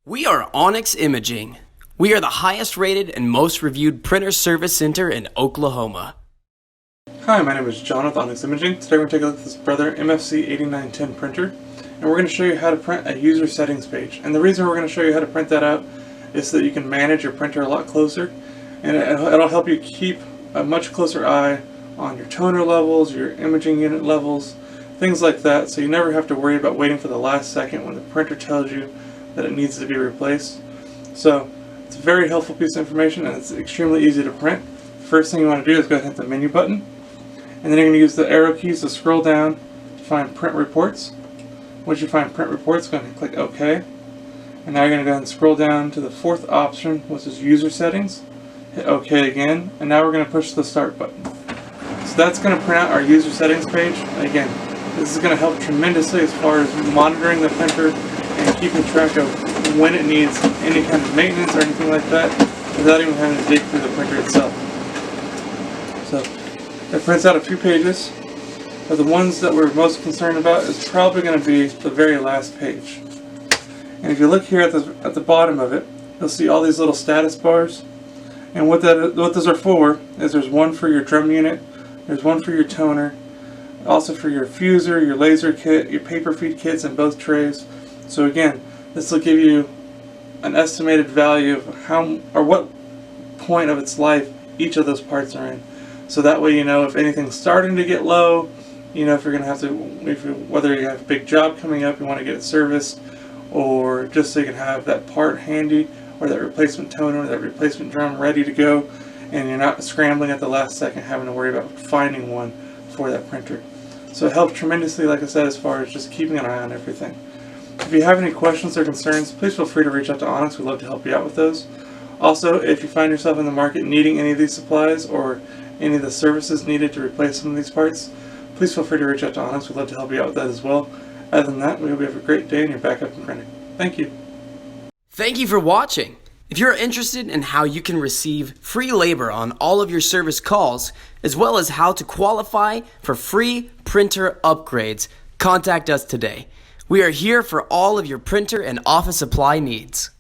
We are Onyx Imaging. We are the highest rated and most reviewed printer service center in Oklahoma. Hi, my name is John with Onyx Imaging. Today we're going to take a look at this Brother MFC 8910 printer, and we're going to show you how to print a user settings page. And the reason we're going to show you how to print that out is so that you can manage your printer a lot closer, and it'll help you keep a much closer eye on your toner levels, your imaging unit levels, things like that, so you never have to worry about waiting for the last second when the printer tells you that it needs to be replaced. So it's a very helpful piece of information, and it's extremely easy to print. First thing you want to do is go ahead and hit the menu button, and then you're going to use the arrow keys to scroll down to find print reports. Once you find print reports, go ahead and click OK. And now you're going to go ahead and scroll down to the fourth option, which is user settings. Hit OK again, and now we're going to push the start button. So that's going to print out our user settings page. Again, this is going to help tremendously as far as monitoring the printer and keeping track of when it needs any kind of maintenance or anything like that without even having to dig through the printer itself. So it prints out a few pages, but the ones that we're most concerned about is probably going to be the very last page. And if you look here at the bottom of it, you'll see all these little status bars. And what those are for is there's one for your drum unit, there's one for your toner, also for your fuser, your laser kit, your paper feed kits in both trays. So again, this will give you an estimated value of how or what point of its life each of those parts are in. So that way you know if anything's starting to get low, you know if you're going to have to, whether you have a big job coming up, you want to get it serviced, or just so you can have that part handy, or that replacement toner, or that replacement drum ready to go, and you're not scrambling at the last second having to worry about finding one for that printer. So it helps tremendously, like I said, as far as just keeping an eye on everything. If you have any questions or concerns, please feel free to reach out to Onyx. We'd love to help you out with those. Also, if you find yourself in the market needing any of these supplies or any of the services needed to replace some of these parts, please feel free to reach out to Onyx. We'd love to help you out with that as well. Other than that, we hope you have a great day and you're back up and printing. Thank you. Thank you for watching. If you're interested in how you can receive free labor on all of your service calls, as well as how to qualify for free printer upgrades, contact us today. We are here for all of your printer and office supply needs.